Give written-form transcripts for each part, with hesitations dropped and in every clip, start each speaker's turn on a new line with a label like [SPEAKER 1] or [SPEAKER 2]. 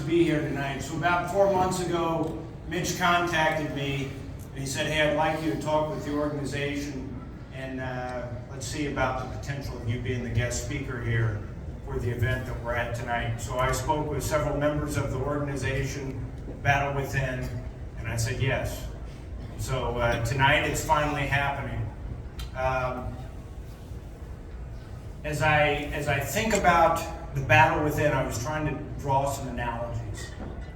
[SPEAKER 1] be here tonight. So about 4 months ago, Mitch contacted me and he said, hey, I'd like you to talk with the organization and let's see about the potential of you being the guest speaker here for the event that we're at tonight. So I spoke with several members of the organization, Battle Within, and I said yes. So tonight it's finally happening. As I think about the Battle Within, I was trying to draw some analogies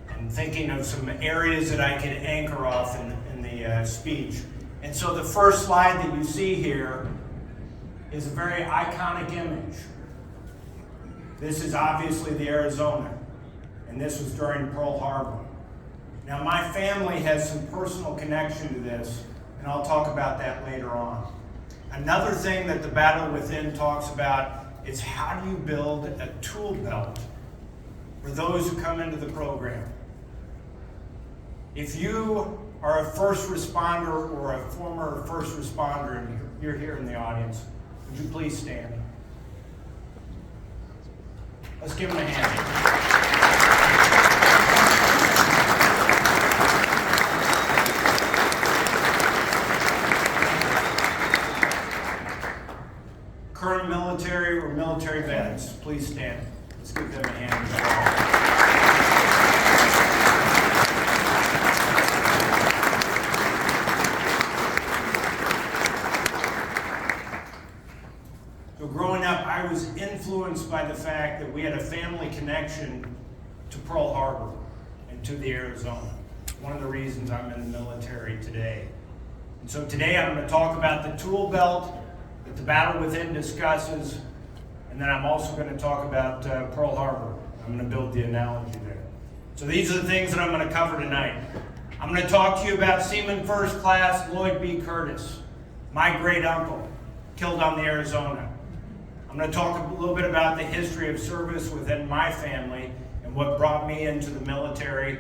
[SPEAKER 1] and thinking of some areas that I could anchor off in the speech. And so the first slide that you see here is a very iconic image. This is obviously the Arizona, and this was during Pearl Harbor. Now my family has some personal connection to this, and I'll talk about that later on. Another thing that the Battle Within talks about is how do you build a tool belt for those who come into the program. If you are a first responder or a former first responder and you're here in the audience, would you please stand? Let's give them a hand. Current military or military vets, please stand. Let's give them a hand as well. So growing up, I was influenced by the fact that we had a family connection to Pearl Harbor and to the Arizona. One of the reasons I'm in the military today. And so today I'm going to talk about the tool belt that the Battle Within discusses, and then I'm also going to talk about Pearl Harbor. I'm going to build the analogy there. So these are the things that I'm going to cover tonight. I'm going to talk to you about Seaman First Class Lloyd B. Curtis, my great uncle, killed on the Arizona. I'm going to talk a little bit about the history of service within my family and what brought me into the military.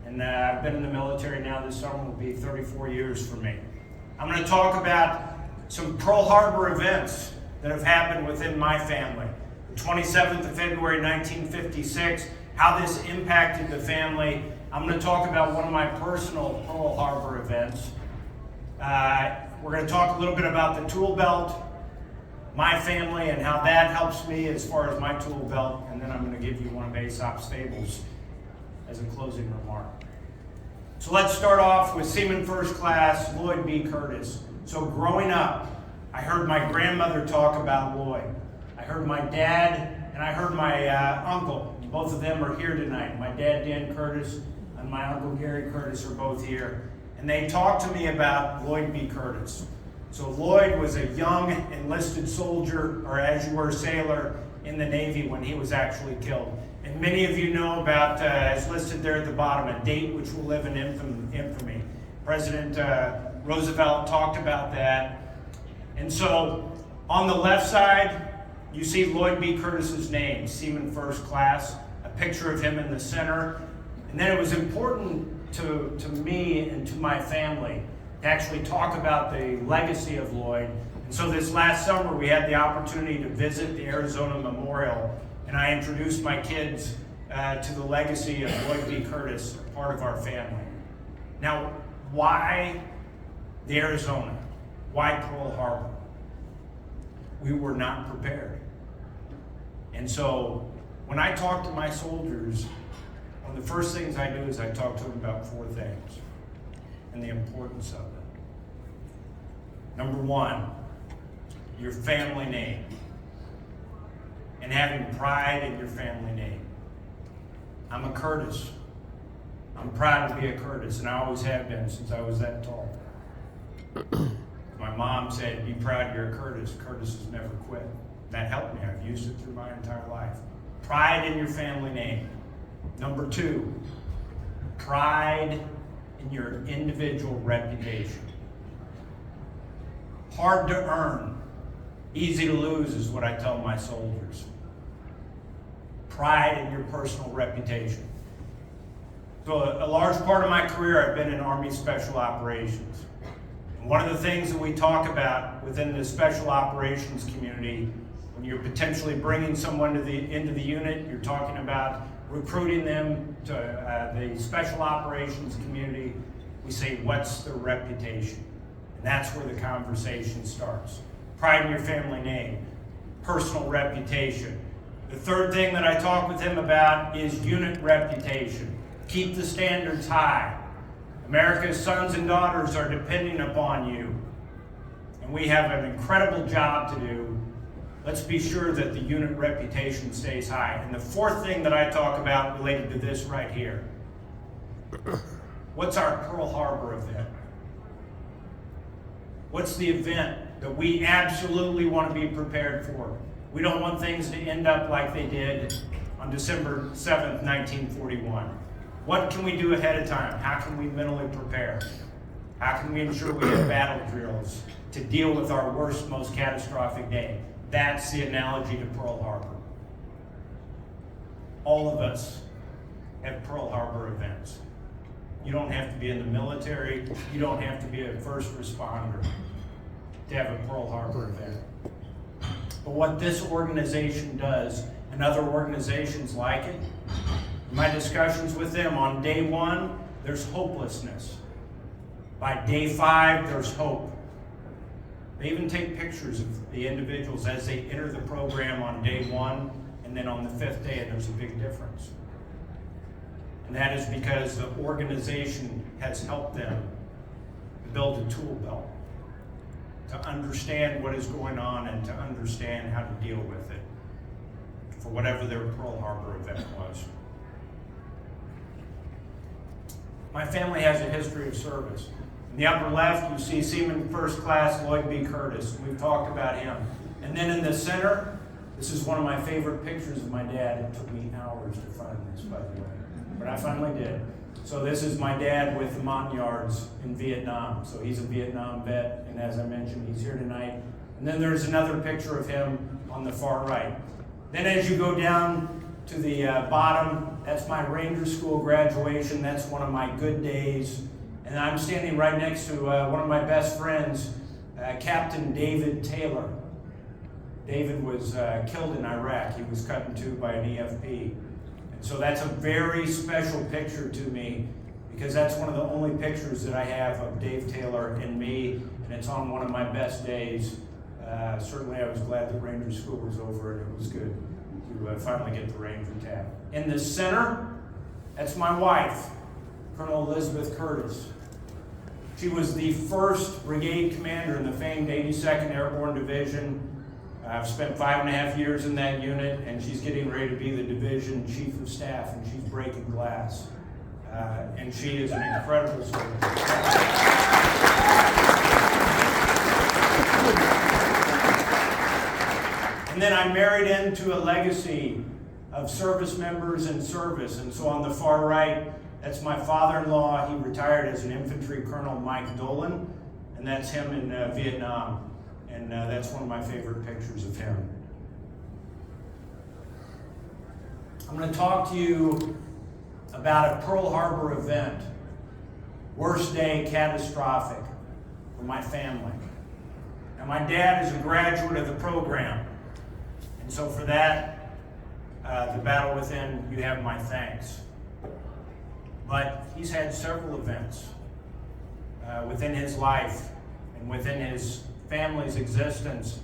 [SPEAKER 1] And I've been in the military now. This summer will be 34 years for me. I'm going to talk about some Pearl Harbor events that have happened within my family. The 27th of February 1956, how this impacted the family. I'm going to talk about one of my personal Pearl Harbor events. We're going to talk a little bit about the tool belt, my family, and how that helps me as far as my tool belt, and then I'm going to give you one of Aesop's fables as a closing remark. So let's start off with Seaman First Class Lloyd B. Curtis. So growing up, I heard my grandmother talk about Lloyd. I heard my dad and I heard my uncle. Both of them are here tonight. My dad, Dan Curtis, and my uncle, Gary Curtis, are both here. And they talked to me about Lloyd B. Curtis. So Lloyd was a young enlisted soldier, or as you were, sailor in the Navy when he was actually killed. And many of you know about, as listed there at the bottom, a date which will live in infamy. President Roosevelt talked about that. And so on the left side, you see Lloyd B. Curtis's name, Seaman First Class, a picture of him in the center. And then it was important to me and to my family to actually talk about the legacy of Lloyd. And so this last summer, we had the opportunity to visit the Arizona Memorial, and I introduced my kids to the legacy of Lloyd B. Curtis, part of our family. Now, why the Arizona? Why Pearl Harbor? We were not prepared. And so when I talk to my soldiers, one of the first things I do is I talk to them about 4 things and the importance of them. Number 1, your family name and having pride in your family name. I'm a Curtis. I'm proud to be a Curtis, and I always have been since I was that tall. My mom said, be proud you're a Curtis. Curtis has never quit. That helped me. I've used it through my entire life. Pride in your family name. Number 2, pride in your individual reputation. Hard to earn, easy to lose is what I tell my soldiers. Pride in your personal reputation. So a large part of my career I've been in Army Special Operations. And one of the things that we talk about within the Special Operations community, when you're potentially bringing someone into the unit, you're talking about recruiting them to the special operations community, we say, what's their reputation? And that's where the conversation starts. Pride in your family name, personal reputation. The third thing that I talk with him about is unit reputation. Keep the standards high. America's sons and daughters are depending upon you. And we have an incredible job to do. Let's be sure that the unit reputation stays high. And the fourth thing that I talk about related to this right here. What's our Pearl Harbor event? What's the event that we absolutely want to be prepared for? We don't want things to end up like they did on December 7th, 1941. What can we do ahead of time? How can we mentally prepare? How can we ensure we have battle drills to deal with our worst, most catastrophic day? That's the analogy to Pearl Harbor. All of us have Pearl Harbor events. You don't have to be in the military. You don't have to be a first responder to have a Pearl Harbor event. But what this organization does, and other organizations like it, in my discussions with them, on day one, there's hopelessness. By day 5, there's hope. They even take pictures of the individuals as they enter the program on day 1, and then on the 5th day, and there's a big difference. And that is because the organization has helped them build a tool belt to understand what is going on and to understand how to deal with it for whatever their Pearl Harbor event was. My family has a history of service. In the upper left, you see Seaman First Class Lloyd B. Curtis. We've talked about him. And then in the center, this is one of my favorite pictures of my dad. It took me hours to find this, by the way, but I finally did. So this is my dad with the Montagnards in Vietnam. So he's a Vietnam vet, and as I mentioned, he's here tonight. And then there's another picture of him on the far right. Then as you go down to the bottom, that's my Ranger School graduation. That's one of my good days. And I'm standing right next to one of my best friends, Captain David Taylor. David was killed in Iraq. He was cut in two by an EFP. So that's a very special picture to me because that's one of the only pictures that I have of Dave Taylor and me, and it's on one of my best days. Certainly I was glad that Ranger School was over and it was good to finally get the Ranger tab. In the center, that's my wife, Colonel Elizabeth Curtis. She was the first brigade commander in the famed 82nd Airborne Division. I've spent 5.5 years in that unit, and she's getting ready to be the division chief of staff, and she's breaking glass. And she is an incredible soldier. And then I married into a legacy of service members and service. And so on the far right, that's my father-in-law. He retired as an infantry colonel, Mike Dolan, and that's him in Vietnam. And that's one of my favorite pictures of him. I'm going to talk to you about a Pearl Harbor event. Worst day, catastrophic for my family. Now, my dad is a graduate of the program. And so for that, the battle within, you have my thanks. But he's had several events within his life and within his family's existence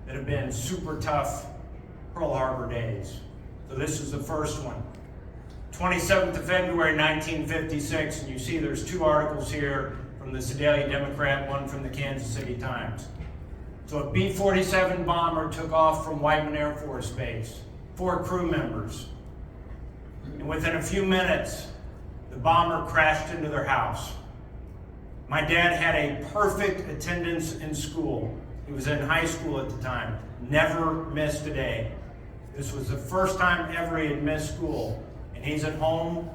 [SPEAKER 1] that have been super tough Pearl Harbor days. So this is the first one. 27th of February, 1956, and you see there's 2 articles here from the Sedalia Democrat, one from the Kansas City Times. So a B-47 bomber took off from Whiteman Air Force Base, 4 crew members. And within a few minutes, the bomber crashed into their house. My dad had a perfect attendance in school. He was in high school at the time, never missed a day. This was the first time ever he had missed school. And he's at home.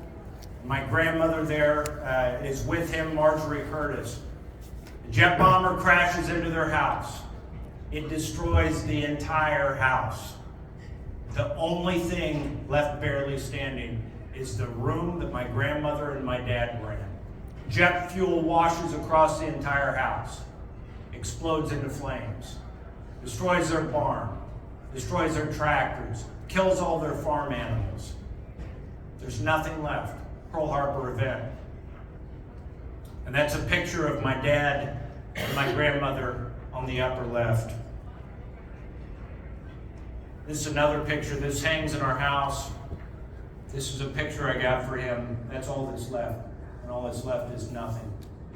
[SPEAKER 1] My grandmother there is with him, Marjorie Curtis. The jet bomber crashes into their house. It destroys the entire house. The only thing left barely standing is the room that my grandmother and my dad were in. Jet fuel washes across the entire house, explodes into flames, destroys their barn, destroys their tractors, kills all their farm animals. There's nothing left. Pearl Harbor event. And that's a picture of my dad and my grandmother on the upper left. This is another picture. This hangs in our house. This is a picture I got for him. That's all that's left. And all that's left is nothing.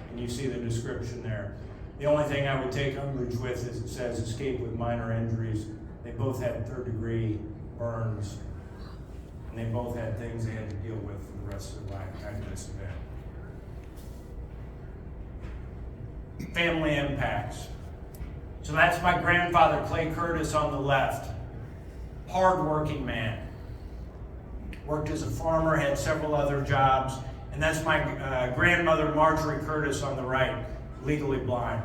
[SPEAKER 1] And you see the description there. The only thing I would take umbrage with is it says escape with minor injuries. They both had third-degree burns. And they both had things they had to deal with for the rest of their life after this event. Family impacts. So that's my grandfather, Clay Curtis, on the left. Hard-working man. Worked as a farmer, had several other jobs. And that's my grandmother, Marjorie Curtis, on the right, legally blind.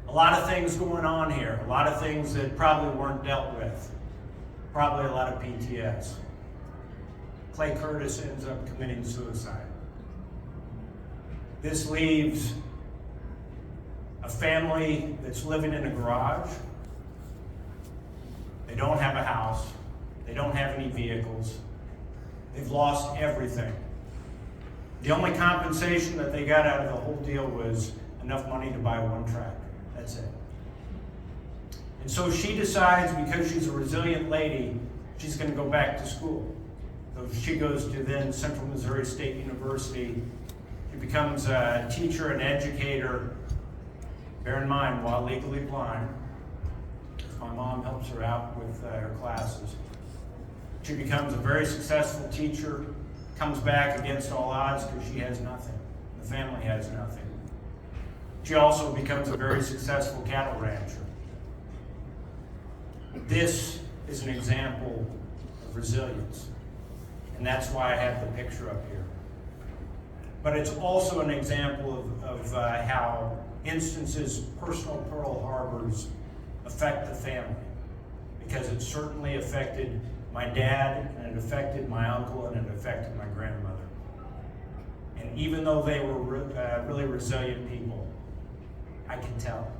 [SPEAKER 1] A lot of things going on here. A lot of things that probably weren't dealt with. Probably a lot of PTS. Clay Curtis ends up committing suicide. This leaves a family that's living in a garage. They don't have a house. They don't have any vehicles. They've lost everything. The only compensation that they got out of the whole deal was enough money to buy one tractor. That's it. And so she decides, because she's a resilient lady, she's going to go back to school. So she goes to then Central Missouri State University. She becomes a teacher and educator, bear in mind, while legally blind. My mom helps her out with her classes. She becomes a very successful teacher, comes back against all odds because she has nothing. The family has nothing. She also becomes a very successful cattle rancher. This is an example of resilience, and that's why I have the picture up here. But it's also an example of how instances, personal Pearl Harbors, affect the family, because it certainly affected my dad, and it affected my uncle, and it affected my grandmother. And even though they were really resilient people, I can tell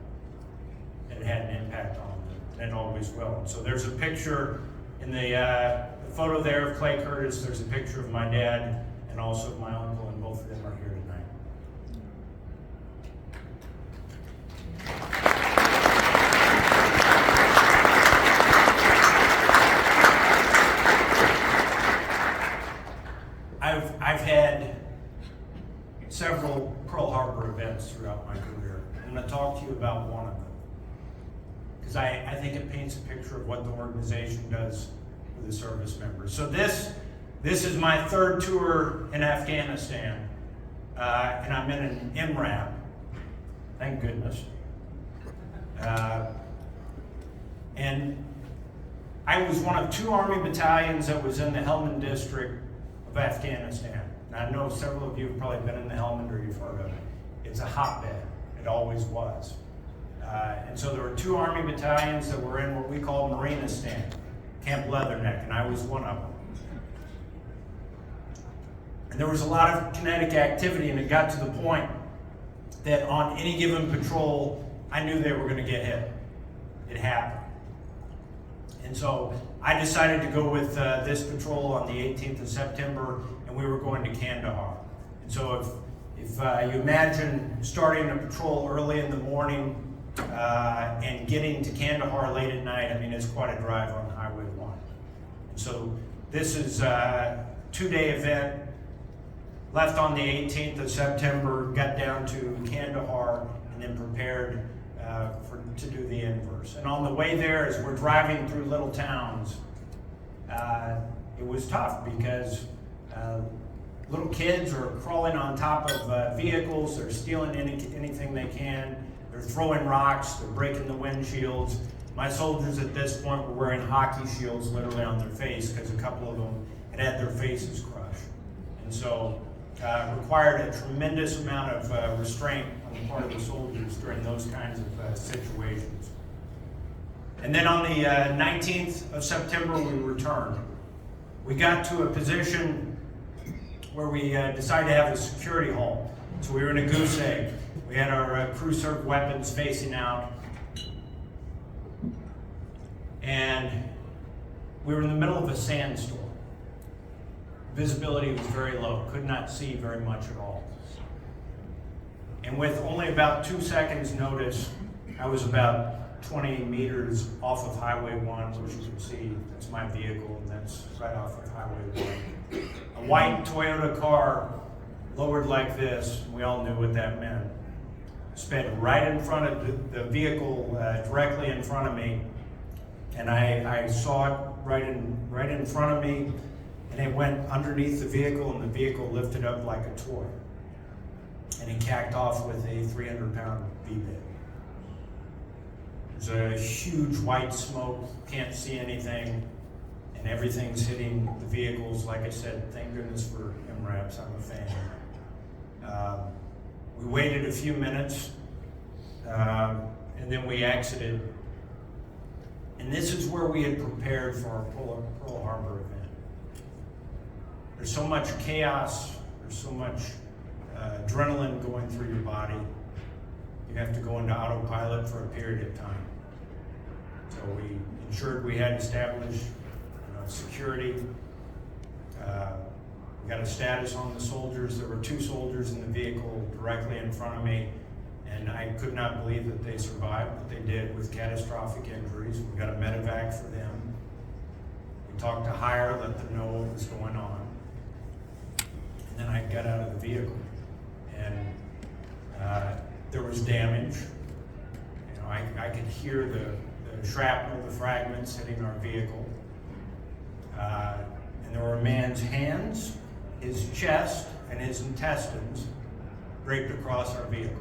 [SPEAKER 1] that it had an impact on them, and it always will. And so there's a picture in the photo there of Clay Curtis. There's a picture of my dad and also of my uncle, and both of them are here tonight. I've had several Pearl Harbor events throughout my career. I'm going to talk to you about one of them, because I think it paints a picture of what the organization does for the service members. So this is my third tour in Afghanistan, and I'm in an MRAP, thank goodness. And I was one of 2 Army battalions that was in the Helmand district of Afghanistan. And I know several of you have probably been in the Helmand, or you've heard of it. It's a hotbed. It always was. And so there were 2 Army battalions that were in what we call Marinistan, Camp Leatherneck, and I was one of them. And there was a lot of kinetic activity, and it got to the point that on any given patrol, I knew they were going to get hit. It happened. And so I decided to go with this patrol on the 18th of September, and we were going to Kandahar. And so if you imagine starting a patrol early in the morning and getting to Kandahar late at night, I mean, it's quite a drive on Highway 1. And so this is a 2-day event. Left on the 18th of September, got down to Kandahar, and then prepared to do the inverse. And on the way there, as we're driving through little towns, it was tough because little kids are crawling on top of vehicles, they're stealing anything they can, they're throwing rocks, they're breaking the windshields. My soldiers at this point were wearing hockey shields literally on their face because a couple of them had their faces crushed. And so required a tremendous amount of restraint on the part of the soldiers during those kinds of situations. And then on the 19th of September, we returned. We got to a position where we decided to have a security halt. So we were in a goose egg. We had our crew served weapons facing out. And we were in the middle of a sandstorm. visibility was very low, could not see very much at all. And with only about 2 seconds notice, I was about 20 meters off of Highway 1, which you can see, that's my vehicle, and that's right off of Highway 1. A white Toyota car lowered like this, we all knew what that meant. Sped right in front of the vehicle, directly in front of me, and I saw it right in front of me, and it went underneath the vehicle, and the vehicle lifted up like a toy. And he cacked off with a 300-pound V-bit. There's a huge white smoke, can't see anything, and everything's hitting the vehicles. Like I said, thank goodness for MRAPs, I'm a fan. We waited a few minutes, and then we exited. And this is where we had prepared for our Pearl Harbor event. There's so much chaos, there's so much adrenaline going through your body. You have to go into autopilot for a period of time. So we ensured we had established security. We got a status on the soldiers. There were 2 soldiers in the vehicle directly in front of me, and I could not believe that they survived, but they did with catastrophic injuries. We got a medevac for them. We talked to Hire, let them know what was going on. And then I got out of the vehicle, and there was damage. I could hear the shrapnel, the fragments hitting our vehicle. And there were a man's hands, his chest, and his intestines draped across our vehicle.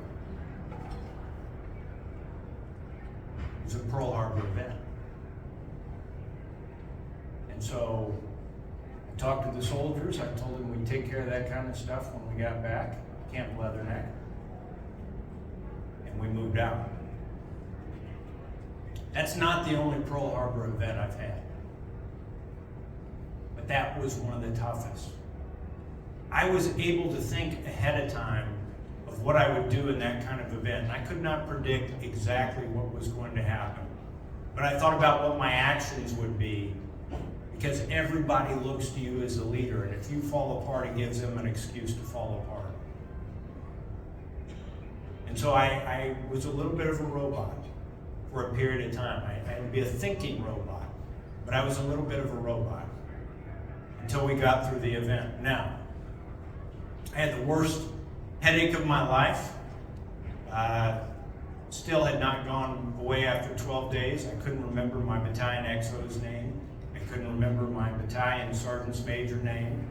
[SPEAKER 1] It was a Pearl Harbor event. And so I talked to the soldiers. I told them we'd take care of that kind of stuff when we got back, Camp Leatherneck. And we moved out. That's not the only Pearl Harbor event I've had. But that was one of the toughest. I was able to think ahead of time of what I would do in that kind of event. I could not predict exactly what was going to happen. But I thought about what my actions would be, because everybody looks to you as a leader, and if you fall apart, it gives them an excuse to fall apart. And so I was a little bit of a robot for a period of time. I had to be a thinking robot, but I was a little bit of a robot until we got through the event. Now, I had the worst headache of my life. Still had not gone away after 12 days. I couldn't remember my battalion XO's name. I couldn't remember my battalion sergeant's major name.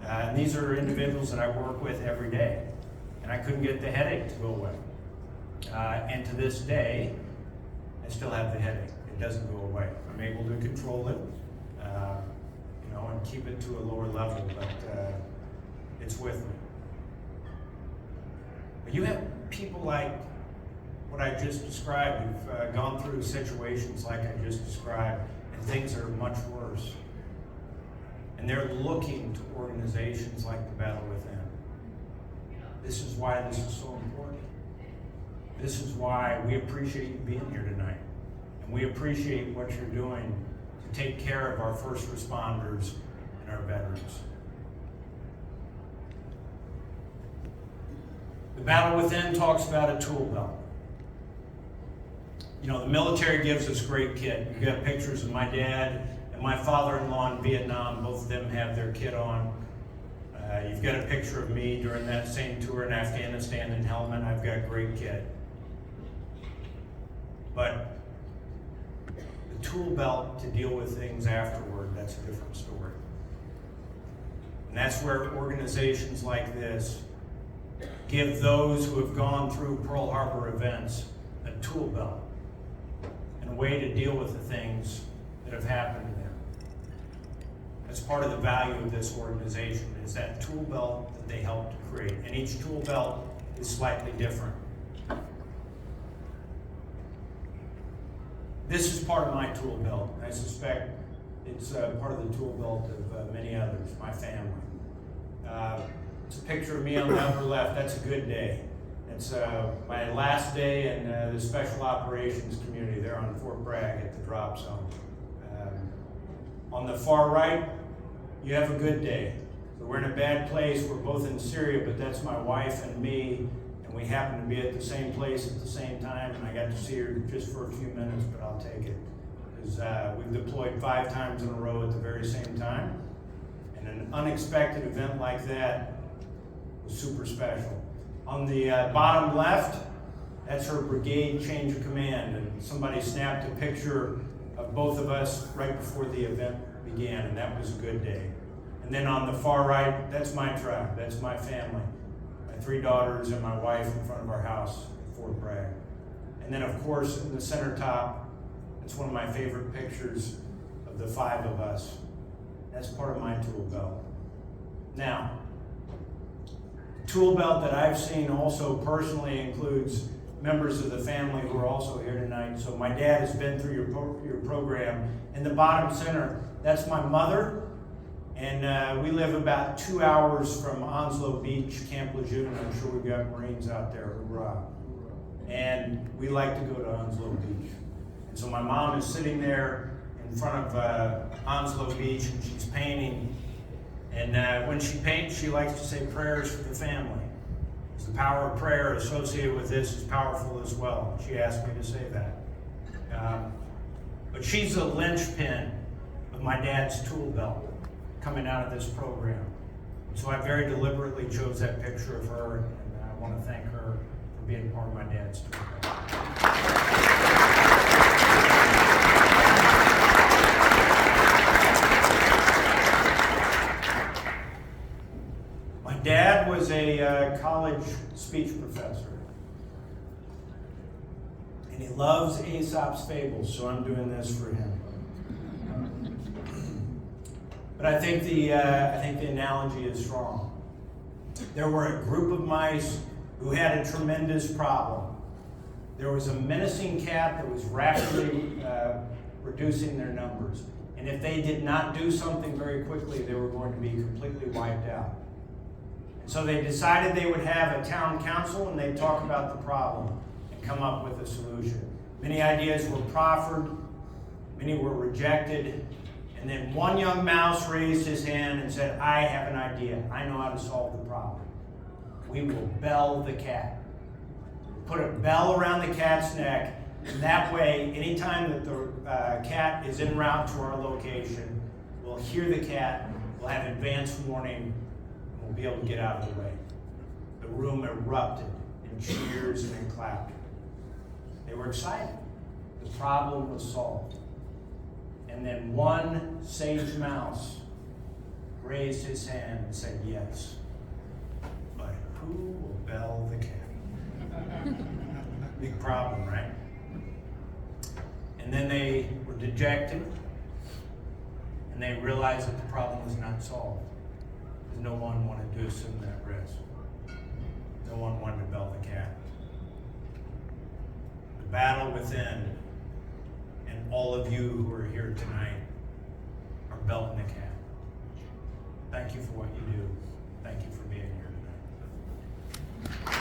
[SPEAKER 1] And these are individuals that I work with every day. And I couldn't get the headache to go away. And to this day, I still have the headache. It doesn't go away. I'm able to control it, and keep it to a lower level, but it's with me. But you have people like what I just described, who've gone through situations like I just described, and things are much worse. And they're looking to organizations like the Battle Within. This is why this is so important. This is why we appreciate you being here tonight. And we appreciate what you're doing to take care of our first responders and our veterans. The Battle Within talks about a tool belt. The military gives us great kit. You've got pictures of my dad and my father-in-law in Vietnam. Both of them have their kit on. You've got a picture of me during that same tour in Afghanistan in helmet. I've got great kit. But the tool belt to deal with things afterward, that's a different story. And that's where organizations like this give those who have gone through Pearl Harbor events a tool belt and a way to deal with the things that have happened to them. That's part of the value of this organization, is that tool belt that they helped to create. And each tool belt is slightly different. This is part of my tool belt. I suspect it's part of the tool belt of many others, my family. It's a picture of me on the upper left. That's a good day. It's my last day in the Special Operations community there on Fort Bragg at the drop zone. On the far right, you have a good day. So we're in a bad place. We're both in Syria, but that's my wife and me, and we happen to be at the same place at the same time, and I got to see her just for a few minutes, but I'll take it. Because we've deployed 5 times in a row at the very same time, and an unexpected event like that was super special. On the bottom left, that's her brigade change of command, and somebody snapped a picture of both of us right before the event began, and that was a good day. And then on the far right, that's my tribe, that's my family. My 3 daughters and my wife in front of our house at Fort Bragg. And then of course, in the center top, it's one of my favorite pictures of the 5 of us. That's part of my tool belt. Now, the tool belt that I've seen also personally includes members of the family who are also here tonight. So my dad has been through your program. In the bottom center, that's my mother. And we live about 2 hours from Onslow Beach, Camp Lejeune, and I'm sure we've got Marines out there, hoorah. And we like to go to Onslow Beach. And so my mom is sitting there in front of Onslow Beach, and she's painting. And when she paints, she likes to say prayers for the family. The power of prayer associated with this is powerful as well. She asked me to say that. But she's the linchpin of my dad's tool belt coming out of this program. So I very deliberately chose that picture of her, and I want to thank her for being part of my dad's tool belt. My dad was a college speech professor. And he loves Aesop's fables, so I'm doing this for him. But I think the analogy is strong. There were a group of mice who had a tremendous problem. There was a menacing cat that was rapidly reducing their numbers. And if they did not do something very quickly, they were going to be completely wiped out. And so they decided they would have a town council and they'd talk about the problem and come up with a solution. Many ideas were proffered, many were rejected, and then one young mouse raised his hand and said, I have an idea. I know how to solve the problem. We will bell the cat. Put a bell around the cat's neck, and that way, anytime that the cat is en route to our location, we'll hear the cat, we'll have advance warning, and we'll be able to get out of the way. The room erupted in cheers and in clapping. They were excited. The problem was solved. And then one sage mouse raised his hand and said, yes, but who will bell the cat? Big problem, right? And then they were dejected, and they realized that the problem was not solved, because no one wanted to assume that risk. No one wanted to bell the cat. The battle within, and all of you who are here tonight, are belting the cat. Thank you for what you do. Thank you for being here tonight.